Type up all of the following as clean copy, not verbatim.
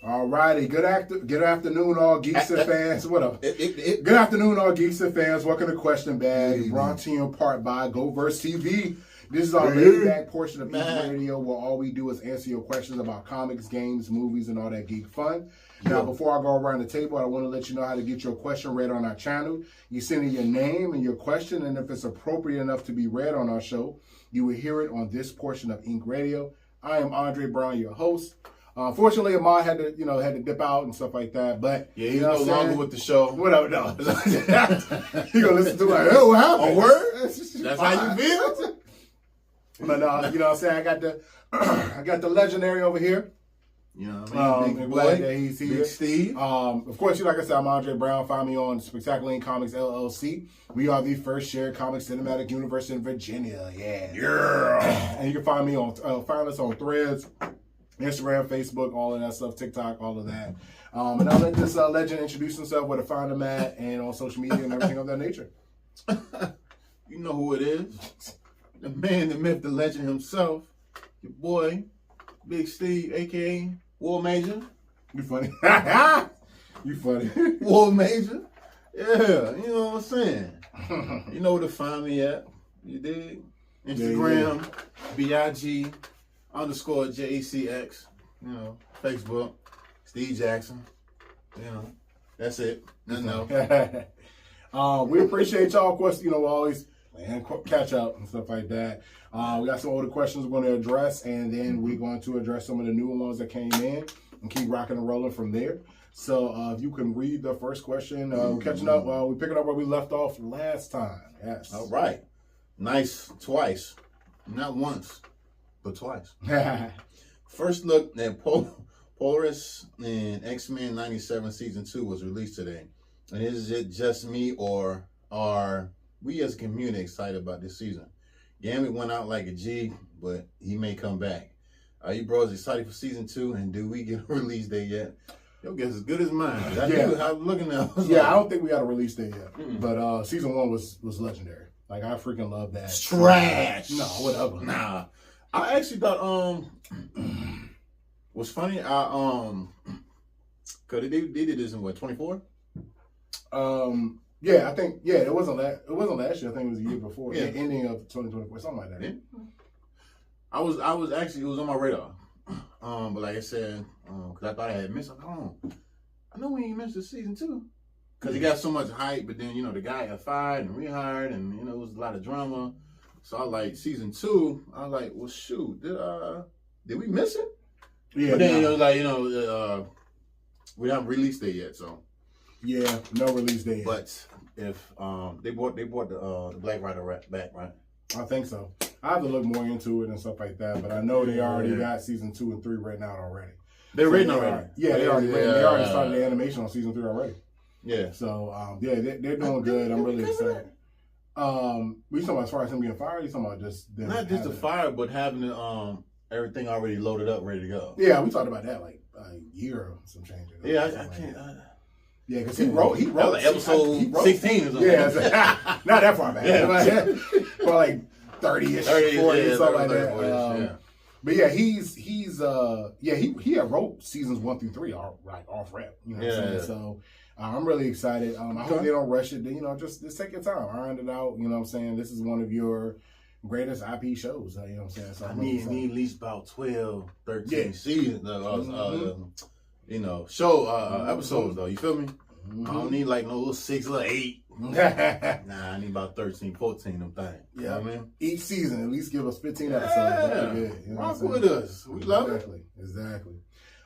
All righty. Good afternoon, all geeks and fans. What up? Good afternoon, all geeks and fans. Welcome to Question Bag, brought to you in part by GoVerse TV. This is our laid-back portion of Geek Radio where all we do is answer your questions about comics, games, movies, and all that geek fun. Now, before I go around the table, I want to let you know how to get your question read on our channel. You send in your name and your question, and if it's appropriate enough to be read on our show, you will hear it on this portion of Ink Radio. I am Andre Brown, your host. Unfortunately, Ahmad had to dip out and stuff like that. But yeah, he's no longer with the show. Whatever, no. He gonna listen to it like, oh, what happened? A word? That's how you feel? But you know what I'm saying? I got the legendary over here. You know what I mean? Big glad that he's here. Big Steve. Of course, like I said, I'm Andre Brown. Find me on Spectacular Ink Comics LLC. We are the first shared comic cinematic universe in Virginia. Yeah. And you can find me on find us on Threads, Instagram, Facebook, all of that stuff, TikTok, all of that. And I'll let this legend introduce himself, where to find him at, and on social media and everything of that nature. You know who it is. The man, the myth, the legend himself. Your boy, Big Steve, a.k.a. War Major. You funny. You funny. War Major. Yeah, you know what I'm saying. You know where to find me at. You dig? Instagram, BIG_JECX. You know, Facebook, Steve Jackson. You know, that's it. Nothing else. We appreciate y'all. Of course, always catch up and stuff like that. We got some older questions we're going to address, and then we're going to address some of the newer ones that came in and keep rocking and rolling from there. So if you can read the first question, we're catching up. We're picking up where we left off last time. Yes. All right. Nice. Twice. Not once, but twice. First look at Polaris in X-Men 97 Season 2 was released today. And is it just me, or are we as a community excited about this season? Gambit went out like a G, but he may come back. Are you bros excited for Season 2, and do we get a release date yet? Your guess is good as mine. I'm looking at I don't think we got a release date yet. But Season 1 was legendary. Like, I freaking love that. It's trash. No, whatever. Nah. I actually thought, what's funny, cause they did this in what, 24? Yeah, I think it wasn't last year. I think it was the year before. Yeah, ending of 2024, something like that. Yeah. I was actually, it was on my radar. But like I said, because I thought I had missed. I know we ain't missed the Season 2. Because it got so much hype, but then the guy got fired and rehired, and it was a lot of drama. So I was like, Season 2. I was like, well, shoot, did we miss it? Yeah. But then it was like we haven't released it yet, so. Yeah, no release date yet. But if they brought the Black Rider back, right? I think so. I have to look more into it and stuff like that, but I know they already got Season 2 and 3 written out already. They're written already? They already started the animation on Season 3 already. Yeah. So, they're doing good. I'm really excited. We talking about as far as him getting fired? You talking about just them not just the fire, but having the, everything already loaded up, ready to go. Yeah, we talked about that like a year or some change ago. Yeah, I can't. Yeah, because he wrote like episode 16 or something. Yeah, not that far back. Yeah. For like 30-ish, 40, something like that. But yeah, he had wrote seasons 1 through 3 off rep. You know what I'm saying? So I'm really excited. I hope they don't rush it. Just take your time, iron it out. You know what I'm saying? This is one of your greatest IP shows. You know what I'm saying? So I need at least about 12, 13 seasons. Episodes though. You feel me? I don't need like no little 6 or 8. Nah, I need about 13, 14 them things. Yeah, you know what I mean? Each season, at least give us 15 episodes. That'd be good. Rock with us. We love it. Exactly.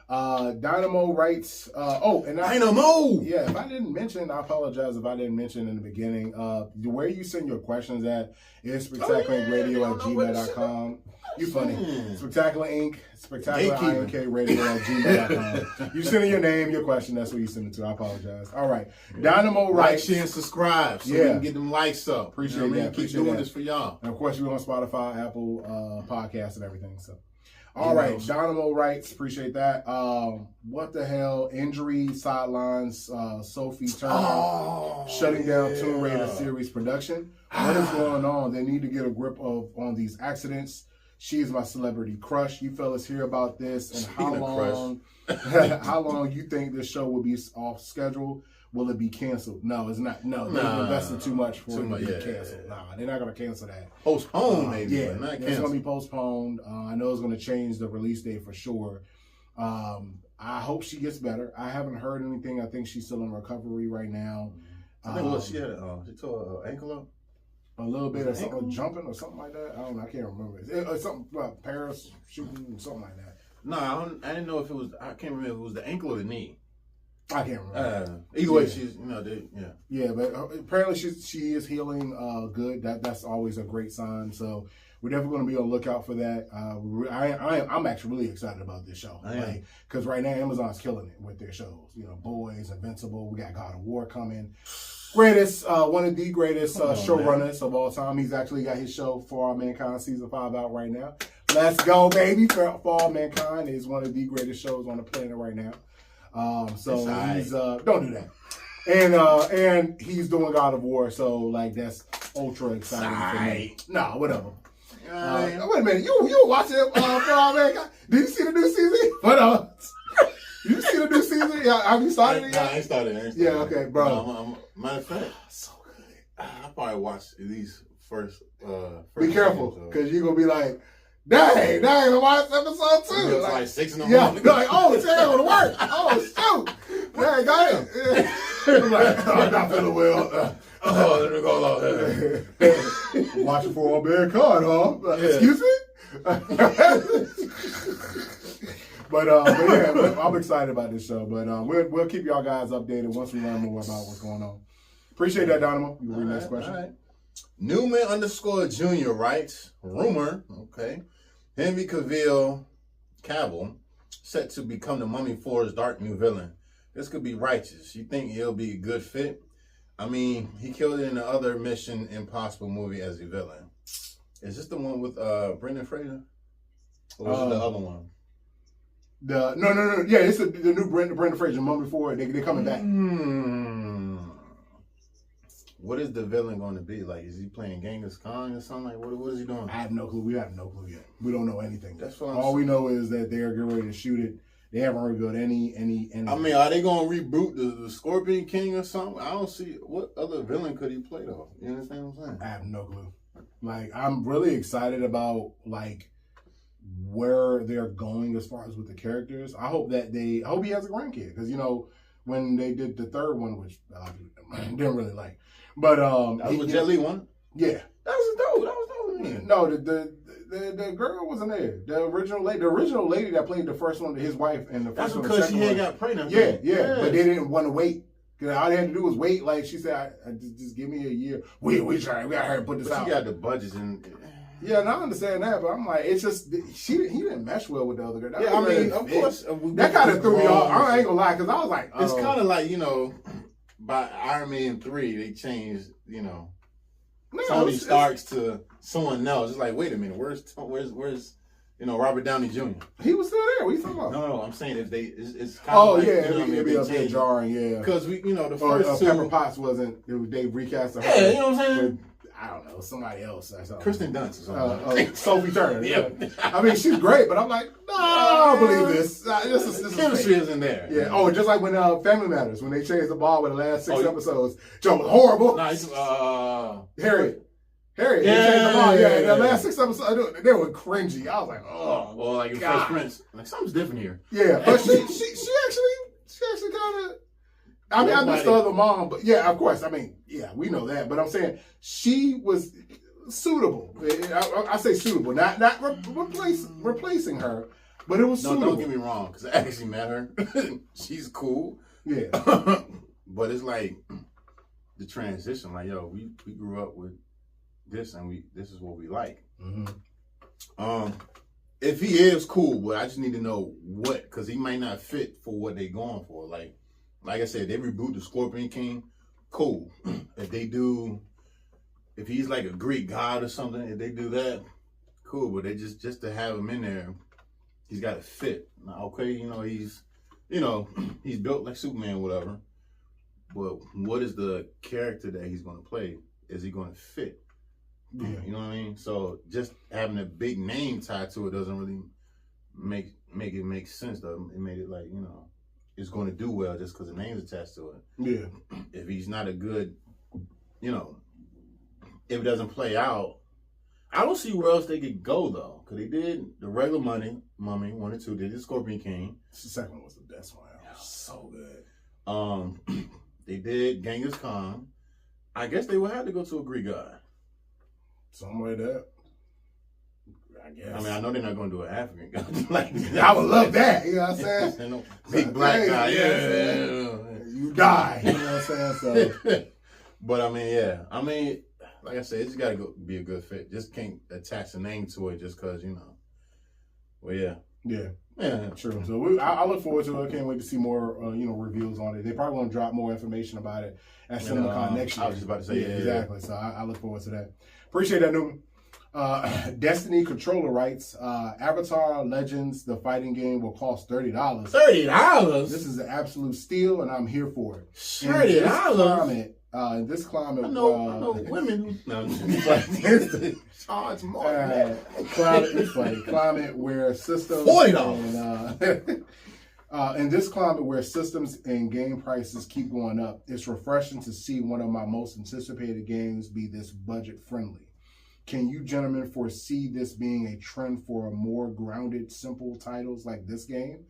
Dynamo writes, Dynamo! Yeah, if I didn't mention, I apologize if I didn't mention in the beginning, where you send your questions at is spectacularradio@gmail.com. You funny. Spectacular Inc. spectacularINKradio@gmail.com. You send in your name, your question, that's what you send it to. I apologize. All right. Dynamo writes. Like, share, and subscribe so we can get them likes up. Appreciate that. Keep doing this for y'all. And of course, we're on Spotify, Apple Podcasts, and everything. So. All right, Dynamo writes, appreciate that. What the hell? Injury sidelines Sophie Turner shutting down Tomb Raider series production. What is going on? They need to get a grip on these accidents. She is my celebrity crush. You fellas hear about this, and Speaking how long you think this show will be off schedule? Will it be canceled? No, it's not. No, they've invested too much for it to be canceled. Nah, they're not going to cancel that. Postponed, maybe. Yeah, not it's going to be postponed. I know it's going to change the release date for sure. I hope she gets better. I haven't heard anything. I think she's still in recovery right now. I think she had she tore her ankle up. A little bit of something jumping or something like that. I don't know. I can't remember. It's something about Paris shooting, something like that. No, I didn't know if it was. I can't remember if it was the ankle or the knee. I can't remember. Either way, she's Yeah, but apparently she is healing good. That's always a great sign. So we're definitely going to be on the lookout for that. I'm actually really excited about this show. Because right now Amazon's killing it with their shows. You know, Boys, Invincible. We got God of War coming. One of the greatest showrunners of all time. He's actually got his show For All Mankind season 5 out right now. Let's go, baby! For All Mankind is one of the greatest shows on the planet right now. So he's don't do that. And he's doing God of War, so like that's ultra exciting for me. Nah, whatever. Wait a minute, you were watching For All Mankind? Did you see the new season? Did you see the new season? Have you started it yet? I ain't started. Yeah, okay, bro. Matter of fact, so good. I probably watched these first. Be careful, because you're gonna be like, dang, I watched episode 2. It's like 6 in the morning. Yeah, like, oh, it's going to work. Oh, shoot. Dang, got it. I'm like, I'm not feeling well. Let me go. Watching For All Mankind, huh? Excuse me? But yeah, I'm excited about this show. But we'll keep y'all guys updated once we learn more about what's going on. Appreciate that, Dynamo. You read next question. All right. Newman _ Jr. writes, rumor, okay, Henry Cavill set to become the Mummy 4's dark new villain. This could be righteous. You think he'll be a good fit? I mean, he killed it in the other Mission Impossible movie as a villain. Is this the one with Brendan Fraser? Or was it the other one? No. Yeah, it's the new Brendan Fraser Mummy 4. They're coming back. What is the villain going to be? Like, is he playing Genghis Khan or something? Like, what is he doing? I have no clue. We have no clue yet. We don't know anything. That's what all we know is that they're getting ready to shoot it. They haven't revealed any. I mean, are they going to reboot the Scorpion King or something? I don't see what other villain could he play though. You understand what I'm saying? I have no clue. Like, I'm really excited about like where they're going as far as with the characters. I hope he has a grandkid because when they did the third one, which I didn't really like. But that was Jet Li one. Yeah, that was dope. That was dope. No, the girl wasn't there. The original lady that played the first one, his wife, and the first one. That's because she had got pregnant. Yeah. But they didn't want to wait. Cause all they had to do was wait. Like she said, just give me a year. We trying. We got her to put this out. She got the budgets and. Yeah, and I understand that, but I'm like, it's just he didn't mesh well with the other girl. I mean, of course, that kind of threw me off. I ain't gonna lie, because I was like, it's kind of like by Iron Man 3, they changed, Tony Stark's to someone else. It's like, wait a minute, where's Robert Downey Jr.? He was still there. What are you talking about? No, I'm saying if it's kind of it'd be a bit jarring, yeah. Because the first two, Pepper Potts wasn't. They recast her. Yeah, you know what I'm saying. I don't know, somebody else. Kristen Dunst or something. Sophie Turner. Yeah. I mean, she's great, but I'm like, no, I don't believe this. This chemistry isn't there. Yeah. Oh, just like when Family Matters, when they changed the ball with the last 6 episodes. Joe was horrible. Nice. Harriet. They changed the ball. Yeah. The last 6 episodes, they were cringy. I was like, oh. Well, like in Fresh Prince, like something's different here. Yeah, but she actually kind of. I mean, I missed the other mom, but yeah, of course. I mean, yeah, we know that. But I'm saying she was suitable. I say suitable, not replacing her, but it was suitable. Don't get me wrong, because I actually met her. She's cool. Yeah. But it's like the transition. Like, yo, we grew up with this, and this is what we like. Mm-hmm. If he is cool, but I just need to know what, because he might not fit for what they're going for. Like I said, they reboot the Scorpion King, cool. If he's like a Greek god or something, if they do that, cool. But they just to have him in there, he's got to fit. Now, okay, he's built like Superman or whatever. But what is the character that he's going to play? Is he going to fit? Yeah. You know what I mean? So just having a big name tied to it doesn't really make it make sense though. It made it like, you know, it's going to do well just because the name's attached to it. Yeah. If he's not a good, you know, if it doesn't play out, I don't see where else they could go though. Because they did the regular Mummy 1 and 2, they did Scorpion King. The second one was the best one. It was so good. They did Genghis Khan. I guess they would have to go to a Greek god. Something like that. I guess. I mean, I know they're not going to do an African god. Like, I would love that. You know what I'm saying? No, big black guy. Yeah. You die. You know what I'm saying? So. But I mean, yeah. I mean, like I said, it's got to be a good fit. Just can't attach a name to it just because, you know. Well, yeah. Yeah. Yeah, true. So I look forward to it. I can't wait to see more, reviews on it. They probably want to drop more information about it at CinemaCon next year. I was just about to say, yeah, exactly. So I look forward to that. Appreciate that, Newman. Destiny controller rights. Avatar Legends, the fighting game, will cost $30. $30? This is an absolute steal, and I'm here for it. $30? In this climate, I know women who charge more than that. Climate where systems $40. In this climate where systems and game prices keep going up, it's refreshing to see one of my most anticipated games be this budget friendly. Can you gentlemen foresee this being a trend for more grounded, simple titles like this game?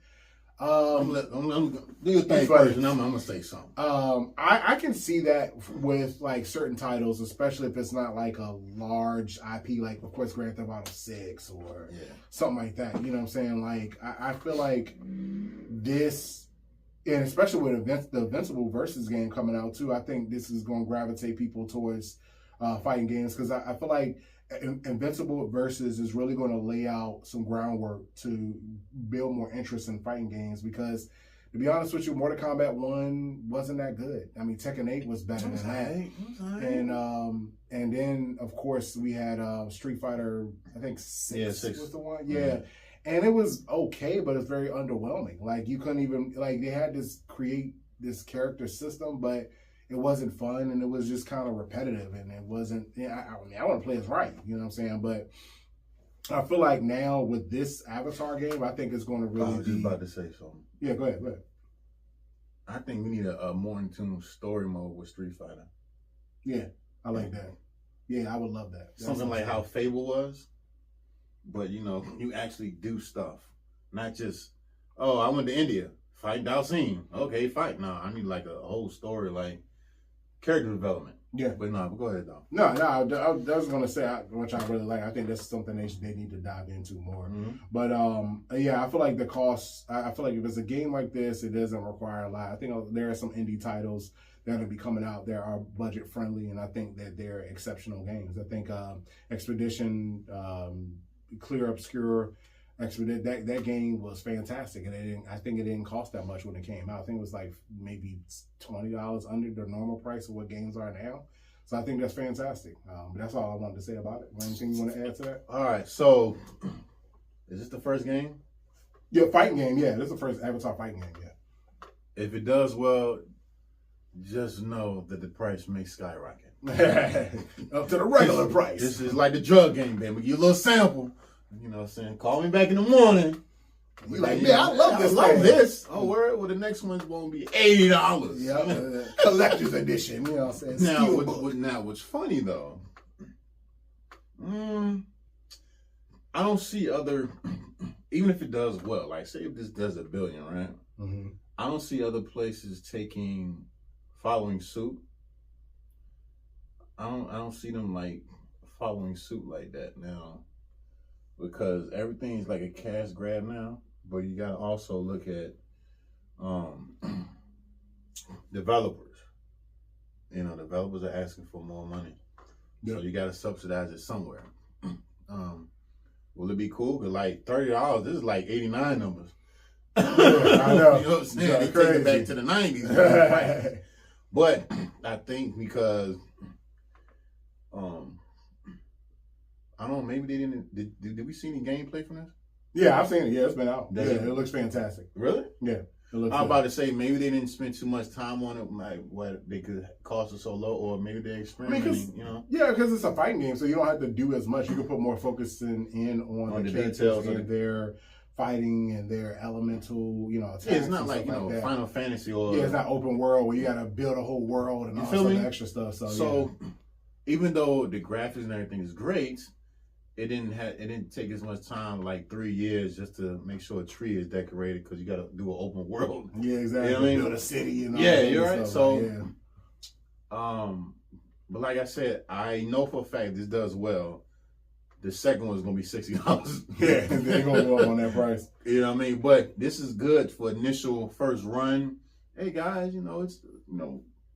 I'm do your thing first, and I'm gonna say something. I can see that with like certain titles, especially if it's not like a large IP, like of course Grand Theft Auto 6 or something like that. You know what I'm saying? Like I feel like this, and especially with the Invincible Versus game coming out too, I think this is going to gravitate people towards fighting games because I feel like Invincible Versus is really going to lay out some groundwork to build more interest in fighting games because, to be honest with you, Mortal Kombat 1 wasn't that good. I mean, Tekken 8 was better than that. And then, of course, we had Street Fighter, I think 6 was the one. Yeah. And it was okay, but it's very underwhelming. Like, you couldn't even, like, they had create this character system, but it wasn't fun, and it was just kind of repetitive, and it wasn't. I want to play as right, you know what I'm saying? But I feel like now with this Avatar game, I think it's going to really. I was just about to say something. Yeah, go ahead. I think we need a more in tune story mode with Street Fighter. Yeah, I like that. Yeah, I would love that. Something like how Fable was, but you actually do stuff, not just I went to India, fight Dalsim. Okay, fight. No, I need like a whole story, like. Character development. Yeah. But go ahead, though. No, I was going to say, which I really like. I think that's something they need to dive into more. Mm-hmm. But, I feel like the cost, I feel like if it's a game like this, it doesn't require a lot. I think there are some indie titles that will be coming out that are budget friendly, and I think that they're exceptional games. I think Expedition, Clear Obscure, that game was fantastic, and I think it didn't cost that much when it came out. I think it was like maybe $20 under the normal price of what games are now. So I think that's fantastic. But that's all I wanted to say about it. Anything you want to add to that? All right. So, is this the first game? Yeah, fighting game. Yeah, this is the first Avatar fighting game. Yeah. If it does well, just know that the price may skyrocket up to the regular price. This is like the drug game, man. We get a little sample. You know what I'm saying? Call me back in the morning. You like, man, I love this. I love this. Oh, word. Well, the next one's won't be $80. Yeah, collector's edition. You know what I'm saying? Now, what's funny though? I don't see other. Even if it does well, like say if this does $1 billion, right? Mm-hmm. I don't see other places following suit. I don't see them like following suit like that now. Because everything's like a cash grab now, but you gotta also look at developers. Developers are asking for more money, so you gotta subsidize it somewhere. Will it be cool? Cause like $30, this is like 89 numbers. Yeah, I know. You know what I'm saying? They take it back to the 90s. But I think because I don't know, maybe they didn't. Did we see any gameplay from this? Yeah, I've seen it. Yeah, it's been out. Yeah, it looks fantastic. Really? Yeah. I'm about to say maybe they didn't spend too much time on it, like what they could cost it so low, or maybe they're experimenting. Yeah, because it's a fighting game, so you don't have to do as much. You can put more focus in on the details and their fighting and their elemental, attacks. Yeah, it's not like Final Fantasy or it's not open world where you got to build a whole world and all sorts of extra stuff. So even though the graphics and everything is great, it didn't take as much time, like 3 years, just to make sure a tree is decorated, because you got to do an open world. Yeah, exactly. You know what I mean? Build a city and all that. Yeah, you're right. So, but like I said, I know for a fact this does well. The second one is gonna be $60. Yeah, they're gonna go up on that price. You know what I mean? But this is good for initial first run. Hey guys, it's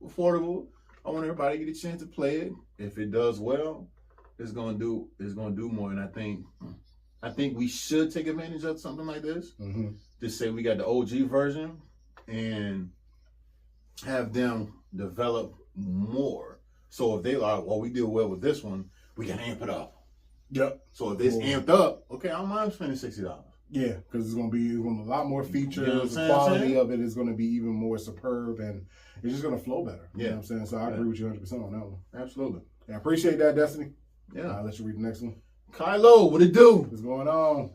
affordable. I want everybody to get a chance to play it. If it does well, it's gonna do more. And I think we should take advantage of something like this. Mm-hmm. Just say we got the OG version and have them develop more. So if they like, well, we did well with this one, we can amp it up. Yep. So if it's amped up, okay, I don't mind spending $60. Yeah, because it's gonna be a lot more features. The quality of it is gonna be even more superb, and it's just gonna flow better. You know what I'm saying? So I agree with you 100% on that one. Absolutely. Yeah, I appreciate that, Destiny. Yeah. I'll let you read the next one. Kylo, what it do? What's going on?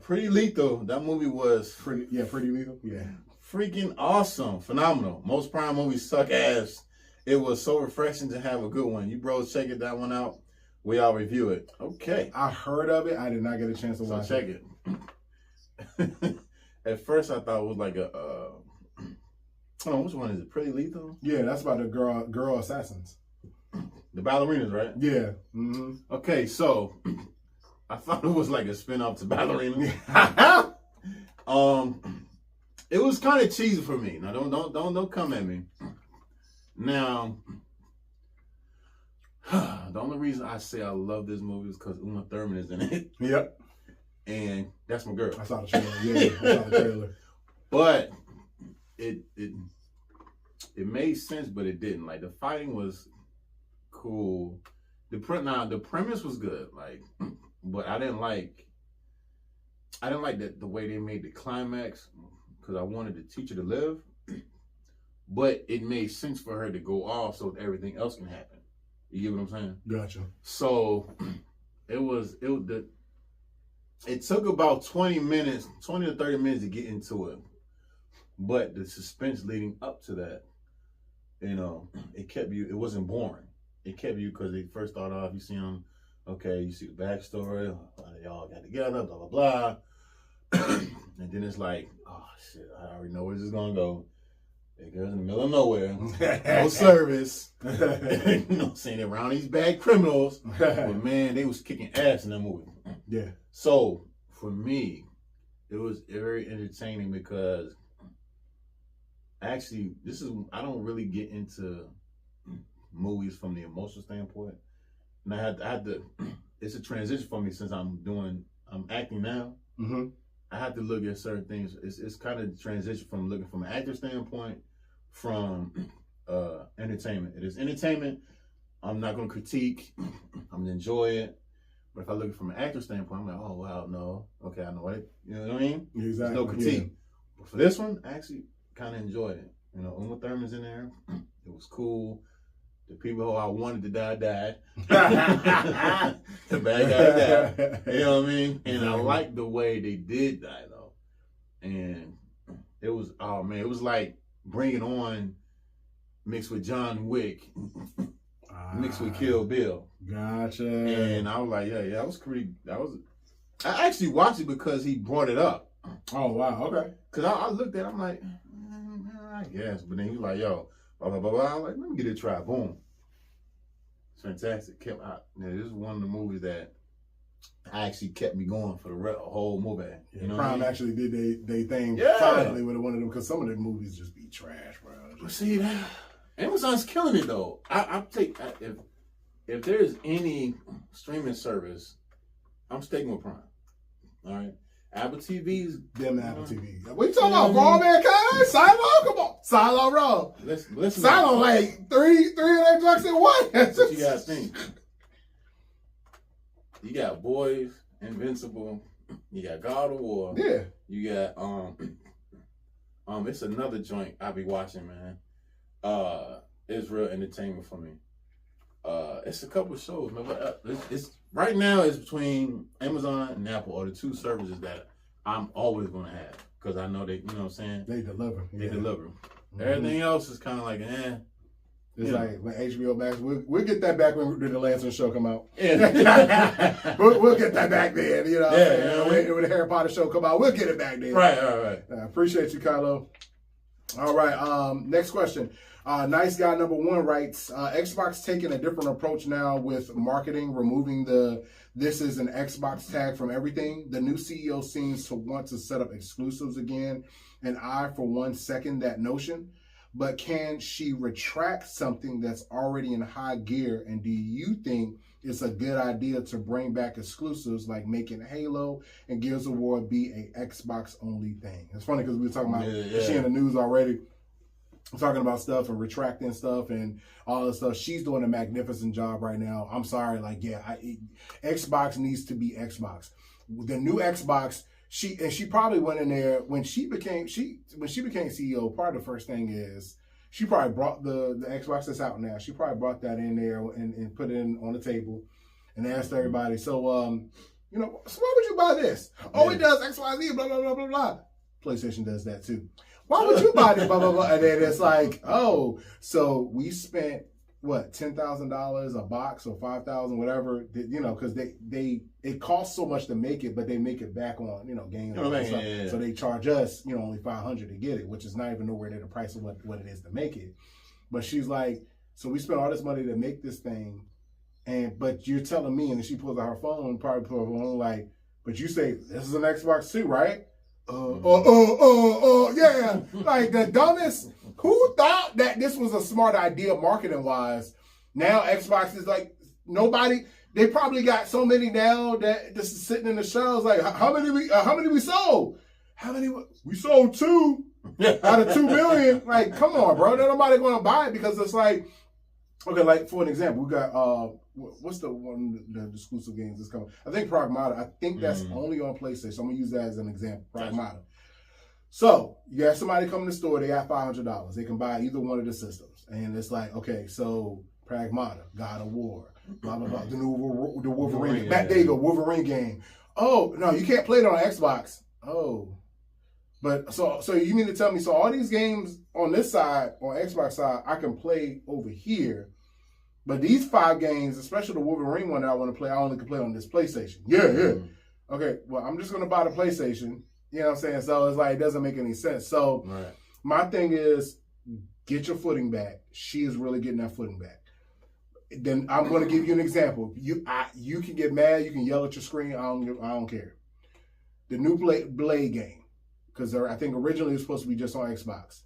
Pretty Lethal. That movie was pretty lethal. Yeah. Freaking awesome. Phenomenal. Most Prime movies suck ass. It was so refreshing to have a good one. You bros check that one out. We all review it. Okay. I heard of it. I did not get a chance to watch it. So check it. At first, I thought it was like a. Hold on, which one is it? Pretty Lethal? Yeah, that's about the girl assassins. The ballerinas, right? Yeah. Mm-hmm. Okay, so I thought it was like a spin-off to Ballerina. It was kind of cheesy for me. Now don't come at me. Now, the only reason I say I love this movie is because Uma Thurman is in it. Yep. And that's my girl. I saw the trailer. Yeah, I saw the trailer. But it made sense, but it didn't. Like, the fighting was cool. The premise was good. Like, but I didn't like the way they made the climax, because I wanted the teacher to live. But it made sense for her to go off so everything else can happen. You get what I'm saying? Gotcha. So it took about 20 to 30 minutes to get into it. But the suspense leading up to that, it kept you, it wasn't boring. It kept you, because they first start off, you see them, okay, you see the backstory, they all got together, blah, blah, blah. And then it's like, oh shit, I already know where this is gonna go. That girl's in the middle of nowhere, no service, saying around these bad criminals. But man, they was kicking ass in that movie. Yeah. So for me, it was very entertaining, because actually, I don't really get into movies from the emotional standpoint. And I had to it's a transition for me, since I'm acting now. Mm-hmm. I have to look at certain things. It's kind of transition from looking from an actor standpoint, from entertainment. It is entertainment. I'm not going to critique. I'm going to enjoy it. But if I look from an actor standpoint, I'm like, oh, wow, no. Okay, I know it. You know what I mean? Exactly. There's no critique. Yeah. But for this one, I actually kind of enjoyed it. Uma Thurman's in there. It was cool. The people who I wanted to die died. The bad guy died. You know what I mean? And I liked the way they did die, though. And it was, oh man, it was like Bring It On mixed with John Wick, mixed with Kill Bill. Gotcha. And I was like, yeah, that was pretty. I actually watched it because he brought it up. Oh wow, okay. Because I looked at it, I'm like, I guess. But then he was like, yo, blah, blah, blah, blah. I'm like, let me get it a try. Boom. It's fantastic. This is one of the movies that actually kept me going for the whole movie. Yeah, Prime actually did they thing finally with one of them, because some of the movies just be trash, bro. But see, Amazon's killing it though. If there's any streaming service, I'm sticking with Prime. All right. Apple TV's them Apple TV. What you talking about, Raw Mankind? Silo? Come on. Silo Raw. Listen. Silo like three of them drugs in one. What you guys think? You got Boys, Invincible, you got God of War. Yeah. You got It's another joint I be watching, man. It's real entertainment for me. It's a couple of shows, man. But it's right now it's between Amazon and Apple are the two services that I'm always gonna have because I know they, you know what I'm saying. They deliver. They deliver. Mm-hmm. Everything else is kind of like, It's like when HBO Max, we'll get that back when the Lansing show come out. Yeah. we'll get that back then, you know. When the Harry Potter show come out, we'll get it back then. Right. Appreciate you, Kylo. All right, next question. Nice Guy number 1 writes, Xbox taking a different approach now with marketing, removing the "this is an Xbox" tag from everything. The new CEO seems to want to set up exclusives again, and I, for one, second that notion. But can she retract something that's already in high gear? And do you think it's a good idea to bring back exclusives like making Halo and Gears of War be a Xbox only thing? It's funny because we were talking about she in the news already, talking about stuff and retracting stuff and all this stuff. She's doing a magnificent job right now. I'm sorry, Xbox needs to be Xbox. The new Xbox. She probably went in there when she became CEO. Part of the first thing is she probably brought the Xbox that's out now. She probably brought that in there and put it in on the table and asked everybody. So so why would you buy this? Oh, it does XYZ, blah blah blah blah blah. PlayStation does that too. Why would you buy this? Blah blah blah. And then it's like, oh, so we spent what, $10,000 a box or $5,000, whatever, because it costs so much to make it, but they make it back on, games. So they charge us, only $500 to get it, which is not even nowhere near the price of what it is to make it. But she's like, so we spent all this money to make this thing, but you're telling me, and then she pulls out her phone, probably pulls her phone like, but you say this is an Xbox 2, right? Yeah. Like the dumbest. Who thought that this was a smart idea marketing wise? Now Xbox is like nobody. They probably got so many now that this is sitting in the shelves. Like how many we sold? How many we sold? 2 out of 2 million. Like come on, bro. Nobody gonna buy it because it's like okay. Like for an example, we got what's the one the exclusive games that's coming? I think Pragmata. I think that's only on PlayStation. I'm gonna use that as an example. Pragmata. So you have somebody come in the store, they got $500. They can buy either one of the systems. And it's like, okay, so Pragmata, God of War, blah, blah, blah, the Wolverine. There you go, Wolverine game. Oh, no, you can't play it on Xbox. Oh. But so you mean to tell me, so all these games on this side, on Xbox side, I can play over here. But these 5 games, especially the Wolverine one that I want to play, I only can play on this PlayStation. Yeah. Okay, well, I'm just going to buy the PlayStation. You know what I'm saying? So it's like, it doesn't make any sense. So my thing is, get your footing back. She is really getting that footing back. Then I'm going to give you an example. You can get mad. You can yell at your screen. I don't care. The new Blade game, because I think originally it was supposed to be just on Xbox.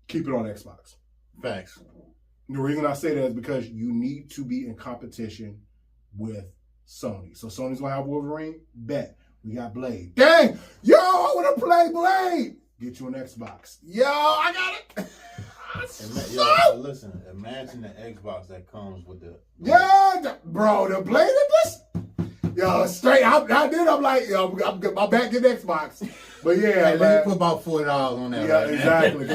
Keep it on Xbox. Facts. The reason I say that is because you need to be in competition with Sony. So Sony's going to have Wolverine? Bet. We got Blade. Dang! Yo, I want to play Blade! Get you an Xbox. Yo, I got it! Listen, imagine the Xbox that comes with the... Yeah, bro, the Blade of this? Yo, straight, I'm like, yo, my back get Xbox. But yeah, hey, let me put about $40 on that. Yeah, exactly.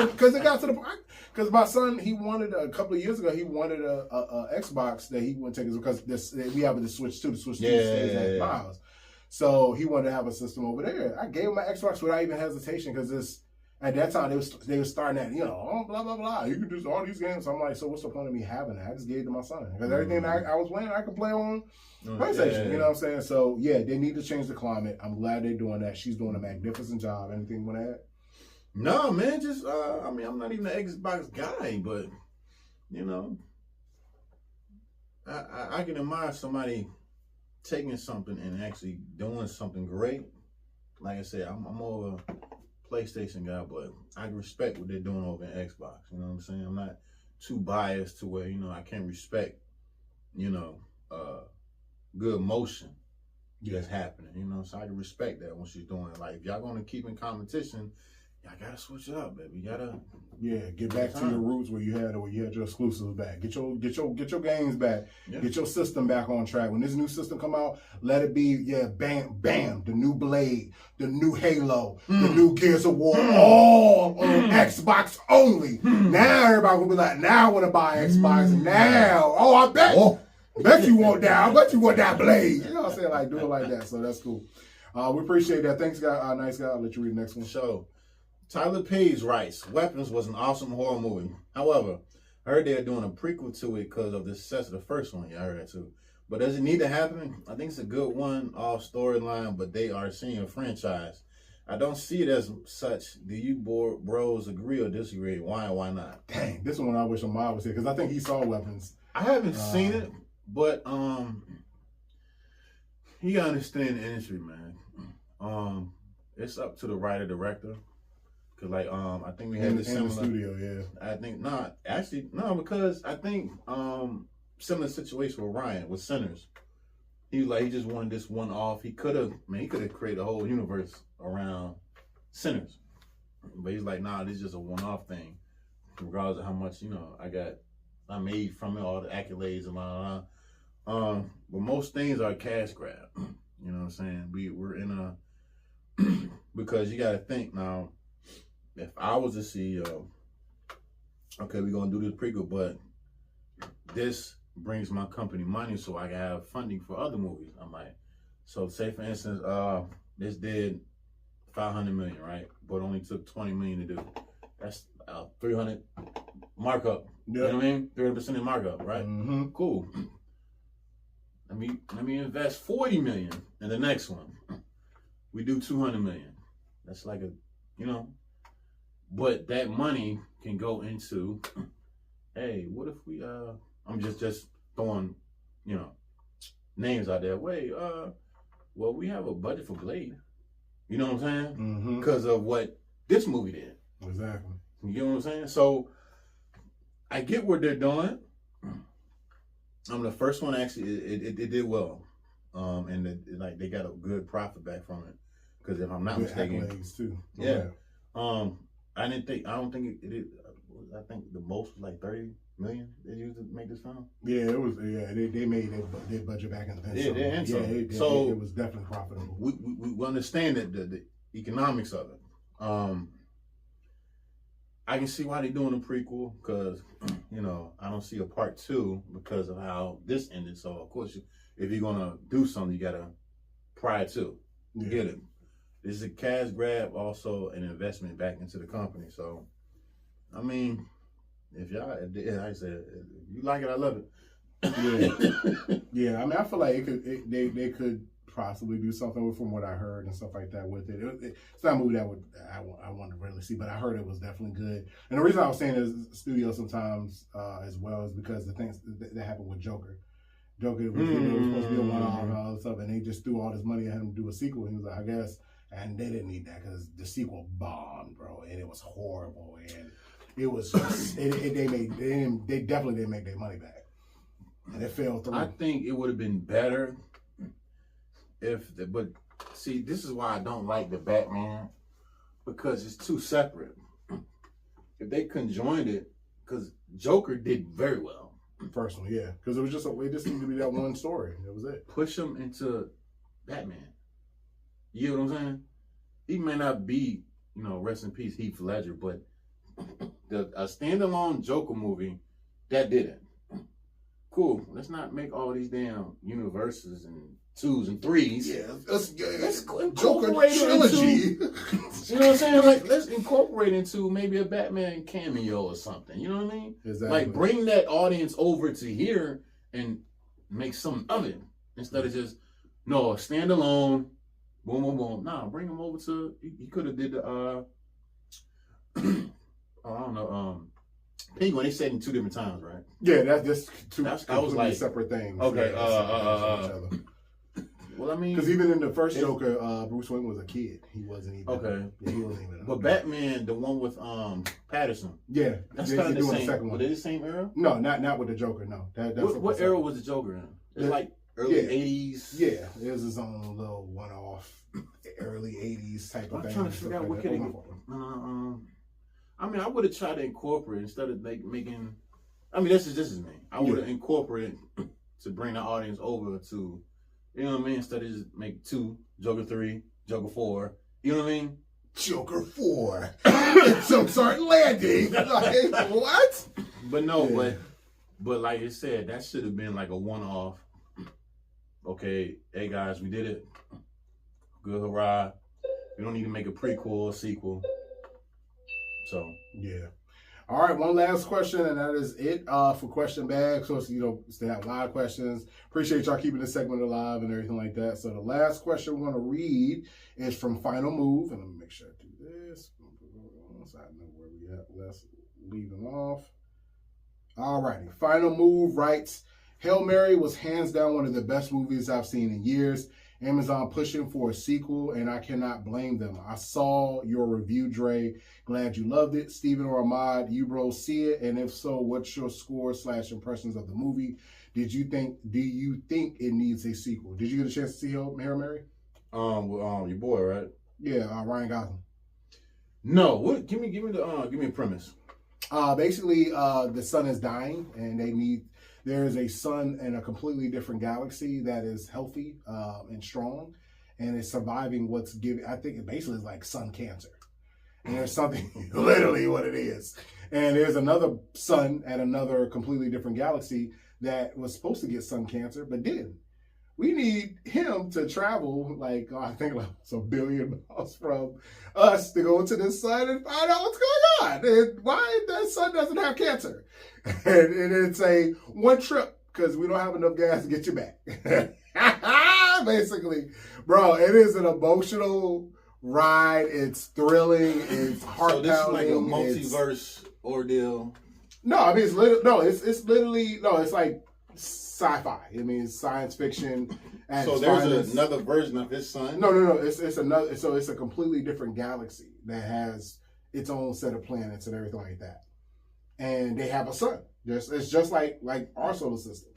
Because it got to the point... Because my son, he wanted a couple of years ago. He wanted a Xbox that he wouldn't take because we have the Switch 2. The Switch 2 stays at my house. So he wanted to have a system over there. I gave him my Xbox without even hesitation because at that time they were starting at blah blah blah. You can do all these games. So I'm like, so what's the point of me having that? I just gave it to my son because everything I was playing I could play on PlayStation. You know what I'm saying? So yeah, they need to change the climate. I'm glad they're doing that. She's doing a magnificent job. Anything you want to add? No, man. Just I'm not even an Xbox guy, but I can admire somebody taking something and actually doing something great. Like I said, I'm more of a PlayStation guy, but I respect what they're doing over in Xbox. You know what I'm saying? I'm not too biased to where, I can't respect, good motion that's happening, so I can respect that when she's doing it. Like, if y'all going to keep in competition, I gotta switch it up, baby. You gotta get back to your roots where you had your exclusives back. Get your games back. Yeah. Get your system back on track. When this new system come out, let it be bam, the new Blade, the new Halo, the new Gears of War, all on Xbox only. Now everybody will be like, now I want to buy Xbox. Now, I bet you want that. I bet you want that Blade. You know what I'm saying? Like, do it like that. So that's cool. We appreciate that. Thanks, guy. Nice guy. I'll let you read the next one. So, Tyler Page writes, Weapons was an awesome horror movie. However, I heard they're doing a prequel to it because of the success of the first one. Yeah, I heard that too. But does it need to happen? I think it's a good one, off storyline, but they are seeing a franchise. I don't see it as such. Do you bros agree or disagree? Why or why not? Dang, this one I wish Ahmad was here because I think he saw Weapons. I haven't seen it, but you gotta understand the industry, man. It's up to the writer-director. Cause I think we had this similar studio, yeah. I think because I think similar situation with Ryan with Sinners. He was like he just wanted this one off. He could have created a whole universe around Sinners, but he's like, nah, this is just a one-off thing. Regardless of how much I made from it, all the accolades and blah, blah, blah. But most things are a cash grab. You know what I'm saying? We're in a because you got to think now. If I was the CEO, okay, we're going to do this prequel, but this brings my company money so I can have funding for other movies. I'm like, so say for instance, this did 500 million, right? But only took 20 million to do. That's 300 markup. Yep. You know what I mean? 300% in markup, right? Mm-hmm. Cool. Let me invest 40 million in the next one. We do 200 million. That's like but that money can go into, hey, what if we, I'm just throwing, names out there. Wait, well, we have a budget for Blade. You know what I'm saying? Mm-hmm. Because of what this movie did. Exactly. You know what I'm saying? So, I get what they're doing. The first one actually, it did well. And they got a good profit back from it. Because if I'm not mistaken. Accolades too. Yeah. I don't think it I think the most was like 30 million they used to make this film. Yeah, it was. Yeah, they made their budget back in the pencil. So it was definitely profitable. We understand that the economics of it. I can see why they're doing a prequel because I don't see a part 2 because of how this ended. So of course, if you're gonna do something, you gotta prior to get it. This is a cash grab, also an investment back into the company. So, I mean, if I said, if you like it, I love it. Yeah. I mean, I feel like they could possibly do something with, from what I heard and stuff like that with it. It's not a movie that I want to really see, but I heard it was definitely good. And the reason I was saying is studio sometimes as well is because the things that happened with Joker. Joker was, was supposed to be a one-off and all this stuff, and they just threw all this money at him to do a sequel. He was like, I guess. And they didn't need that because the sequel bombed, bro, and it was horrible. And it was just they definitely didn't make their money back, and it fell through. I think it would have been better but see, this is why I don't like the Batman because it's too separate. If they conjoined it, because Joker did very well. First one, yeah, because it just needed to be that one story. That was it. Push him into Batman. You know what I'm saying? He may not be, rest in peace, Heath Ledger, but a standalone Joker movie, that did it. Cool. Let's not make all these damn universes and 2s and 3s. Yeah, let's incorporate trilogy. You know what I'm saying? Like, let's incorporate into maybe a Batman cameo or something. You know what I mean? Exactly. Like, bring that audience over to here and make something of it instead of just standalone. Boom, boom, boom. Nah, bring him over to. He could have did the. I don't know. Penguin. They said in 2 different times, right? Yeah, that's just two was like separate things. Okay. Well, I mean, because even in the first Joker, Bruce Wayne was a kid. He wasn't even. Okay. Yeah, he wasn't even. But Batman, the one with Patterson. Yeah, that's kind of the same. Second one. Were they the same era? No, not with the Joker. No. What era was the Joker in? It's like early 80s. Yeah, it was his own little one-off early 80s type of thing. I'm trying to figure out what could I mean, I would have tried to incorporate instead of making. I mean, this is me. I would have incorporated to bring the audience over to, you know what I mean? Instead of just make 2, Joker 3, Joker 4. You know what I mean? Joker 4. So start landing. Like, what? But no, but like you said, that should have been like a one-off. Okay, hey guys, we did it. Good hurrah. We don't need to make a prequel or sequel. So yeah. All right, one last question, and that is it for Question Bag. So, still have live questions. Appreciate y'all keeping this segment alive and everything like that. So the last question we're going to read is from Final Move. And let me make sure I do this. So I know where we at. Let's leave them off. All righty. Final Move writes, Hail Mary was hands down one of the best movies I've seen in years. Amazon pushing for a sequel, and I cannot blame them. I saw your review, Dre. Glad you loved it. Steven or Ahmad, you bros see it? And if so, what's your score / impressions of the movie? Do you think it needs a sequel? Did you get a chance to see Hail Mary? Your boy, right? Yeah, Ryan Gosling. No, what? Give me a premise. Basically, the sun is dying, and there is a sun in a completely different galaxy that is healthy and strong, and is surviving what's given. I think it basically is like sun cancer. And there's something, literally what it is. And there's another sun at another completely different galaxy that was supposed to get sun cancer, but didn't. We need him to travel I think it's 1 billion miles from us to go to this sun and find out what's going on and why that sun doesn't have cancer. And it's a one trip because we don't have enough gas to get you back. Basically, bro, it is an emotional ride. It's thrilling. It's heart pounding. So this is like a multiverse ordeal. No, I mean it's like sci-fi. I mean, it's science fiction. So there's another version of his son. No. It's another. So it's a completely different galaxy that has its own set of planets and everything like that. And they have a sun. It's just like our solar system.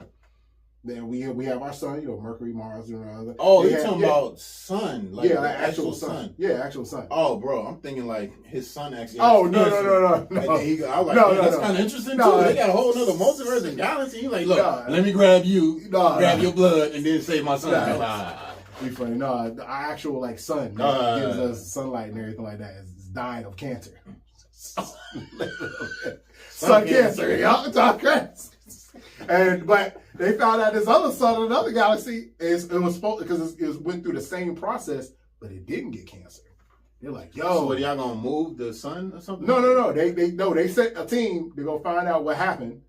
Then we have our sun, Mercury, Mars, and other. Oh, you're talking about sun, like actual sun. Yeah, actual sun. Oh, bro, I'm thinking like his son actually. Oh no. I was like, that's kind of interesting too. They got a whole other multiverse and galaxy. You're like, look, let me grab you, grab your blood, and then save my son. Be funny. No, the actual sun that gives us sunlight and everything like that is dying of cancer. Sun cancer, but they found out this other sun in another galaxy it was supposed because it went through the same process, but it didn't get cancer. They're like, yo, so what, y'all gonna move the sun or something? No. They sent a team to go find out what happened.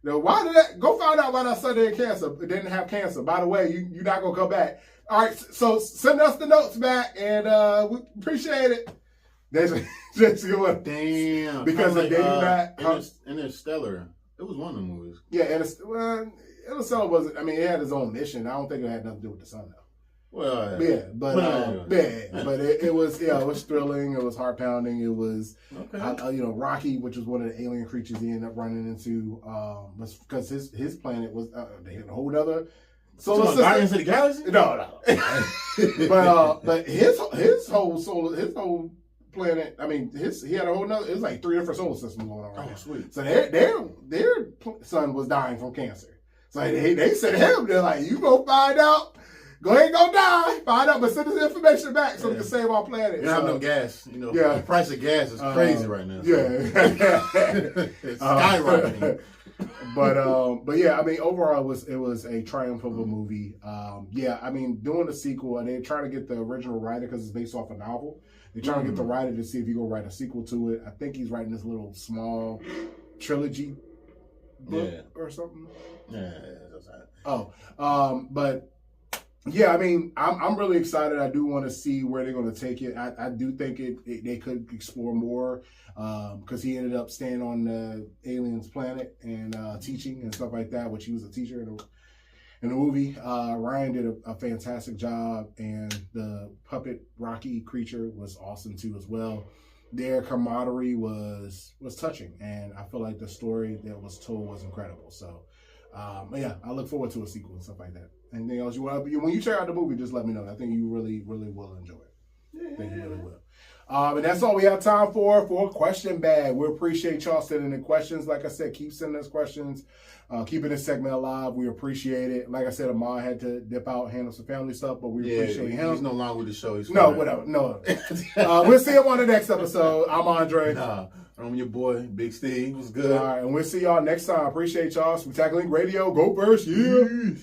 Go find out why that sun didn't have cancer. By the way, you're not gonna come back. All right, so send us the notes back, and we appreciate it. That's good. Damn. Because they did not. Interstellar. It was one of the movies. Yeah, Interstellar wasn't. I mean, it had its own mission. I don't think it had nothing to do with the sun though. Well, but it was thrilling. It was heart pounding. It was, Rocky, which was one of the alien creatures he ended up running into, was because his planet was they had a whole other solar system. Guardians of the Galaxy? No. But his whole planet. I mean, he had a whole nother. It was like 3 different solar systems going on right now. Sweet. So their sun was dying from cancer. So they said to him, they're like, you go find out. Go ahead and go die. Find out, but send us information back so we can save our planet. You have no gas. The price of gas is crazy right now. So. Yeah. It's skyrocketing. But yeah, I mean, overall, it was a triumph of a movie. I mean, doing the sequel, and they're trying to get the original writer because it's based off a novel. They're trying to get the writer to see if he gonna write a sequel to it. I think he's writing this little small trilogy book or something. Yeah, that's right. But yeah, I mean, I'm really excited. I do want to see where they're going to take it. I do think they could explore more because he ended up staying on the aliens planet and teaching and stuff like that, which he was a teacher in the movie. Ryan did a fantastic job, and the puppet Rocky creature was awesome too as well. Their camaraderie was touching, and I feel like the story that was told was incredible. So, I look forward to a sequel and stuff like that. Anything else you want? When you check out the movie, just let me know. I think you really, really will enjoy it. I think you really will. And that's all we have time for a question bag. We appreciate y'all sending in questions. Like I said, keep sending us questions. Keeping this segment alive. We appreciate it. Like I said, Amon had to dip out, handle some family stuff, but we appreciate him. He's no longer with the show. Whatever. No. We'll see him on the next episode. I'm Andre. I'm your boy, Big Steve. What's good? All right, and we'll see y'all next time. Appreciate y'all. Spectacular Link Radio. Go first. Yeah.